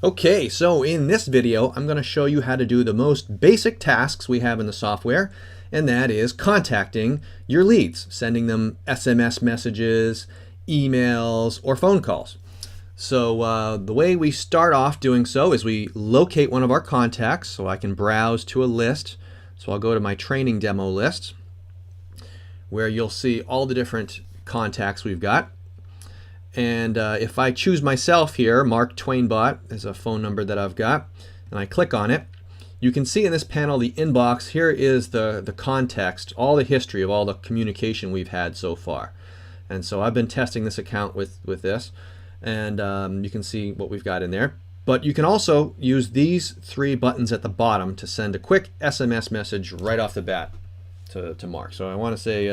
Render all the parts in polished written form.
Okay, so in this video, I'm going to show you how to do the most basic tasks we have in the software, and that is contacting your leads, sending them SMS messages, emails, or phone calls. So the way we start off doing so is we locate one of our contacts, so I can browse to a list. So I'll go to my training demo list, where you'll see all the different contacts we've got. And if I choose myself here, Mark Twainbot is a phone number that I've got, and I click on it, you can see in this panel the inbox. Here is the context, all the history of all the communication we've had so far. And so I've been testing this account with this, and you can see what we've got in there. But you can also use these three buttons at the bottom to send a quick SMS message right off the bat to Mark. So I want to say,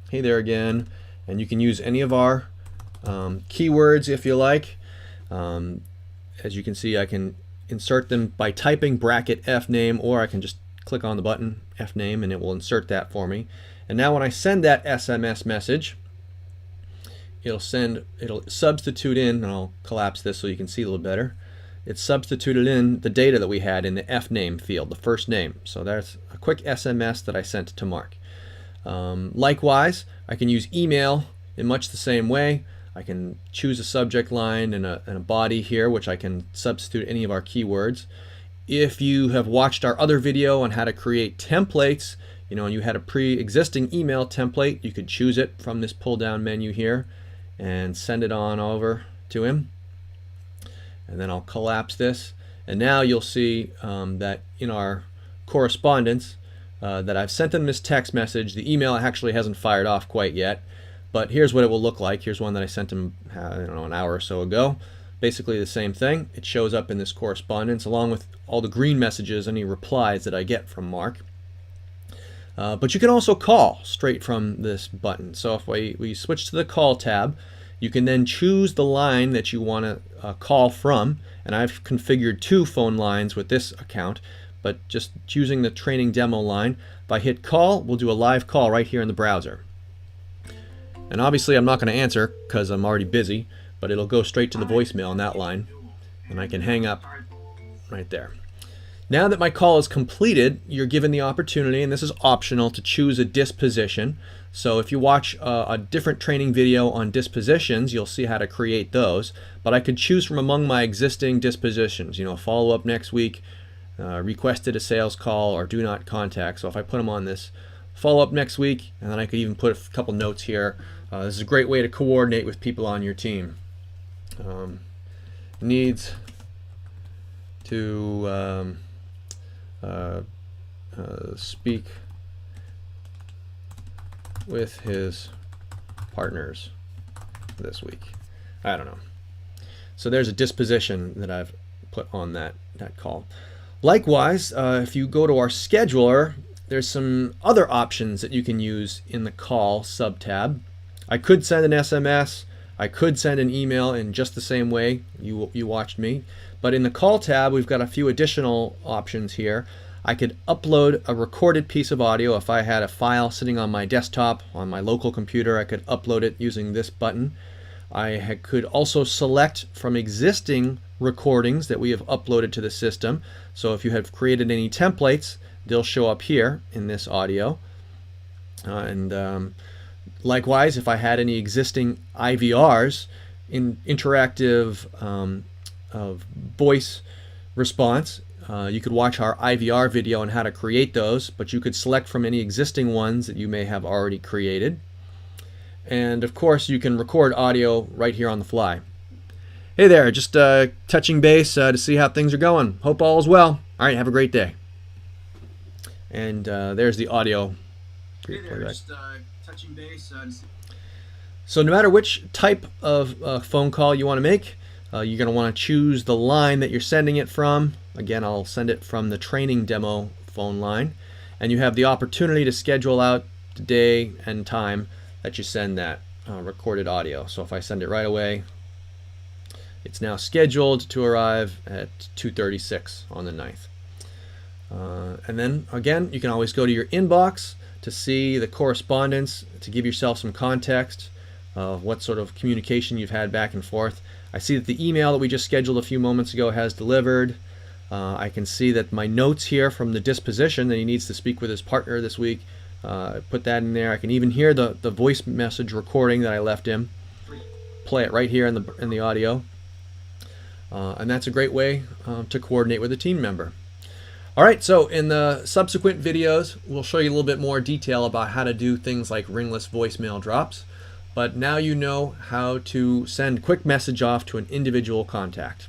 hey there again, and you can use any of our keywords if you like. As you can see, I can insert them by typing bracket fname, or I can just click on the button fname and it will insert that for me. And now when I send that SMS message, it'll substitute in, and I'll collapse this so you can see a little better. It's substituted in the data that we had in the fname field, the first name. So that's a quick SMS that I sent to Mark. Likewise, I can use email in much the same way. I can choose a subject line and a body here, which I can substitute any of our keywords. If you have watched our other video on how to create templates, and you had a pre-existing email template, you could choose it from this pull-down menu here and send it on over to him. And then I'll collapse this, and now you'll see that in our correspondence, that I've sent them this text message. The email actually hasn't fired off quite yet, but here's what it will look like. Here's one that I sent him, I don't know, an hour or so ago. Basically the same thing. It shows up in this correspondence along with all the green messages, any replies that I get from Mark. But you can also call straight from this button. So if we switch to the call tab, you can then choose the line that you want to call from, and I've configured 2 phone lines with this account. But just choosing the training demo line, if I hit call, we'll do a live call right here in the browser. And obviously I'm not going to answer because I'm already busy, but it'll go straight to the voicemail on that line, and I can hang up right there. Now that my call is completed, you're given the opportunity, and this is optional, to choose a disposition. So if you watch a different training video on dispositions, you'll see how to create those. But I could choose from among my existing dispositions, follow up next week, requested a sales call, or do not contact. So if I put them on this follow up next week, and then I could even put a couple notes here. This is a great way to coordinate with people on your team. Needs to speak with his partners this week. I don't know. So there's a disposition that I've put on that call. Likewise, if you go to our scheduler, there's some other options that you can use in the call sub-tab. I could send an SMS, I could send an email in just the same way you watched me, but in the call tab we've got a few additional options here. I could upload a recorded piece of audio. If I had a file sitting on my desktop, on my local computer, I could upload it using this button. I could also select from existing recordings that we have uploaded to the system. So if you have created any templates, they'll show up here in this audio. Likewise, if I had any existing IVRs, in interactive voice response, you could watch our IVR video on how to create those, but you could select from any existing ones that you may have already created. And of course, you can record audio right here on the fly. Hey there, just touching base to see how things are going. Hope all is well. All right, have a great day. And there's the audio. Hey there, just touching base. So no matter which type of phone call you want to make, you're going to want to choose the line that you're sending it from. Again, I'll send it from the training demo phone line. And you have the opportunity to schedule out the day and time that you send that recorded audio. So if I send it right away, it's now scheduled to arrive at 2:36 on the 9th. And then again, you can always go to your inbox to see the correspondence, to give yourself some context. what sort of communication you've had back and forth. I see that the email that we just scheduled a few moments ago has delivered. I can see that my notes here from the disposition that he needs to speak with his partner this week, put that in there. I can even hear the voice message recording that I left him. Play it right here in the audio. And that's a great way to coordinate with a team member. All right, so in the subsequent videos, we'll show you a little bit more detail about how to do things like ringless voicemail drops. But now you know how to send quick message off to an individual contact.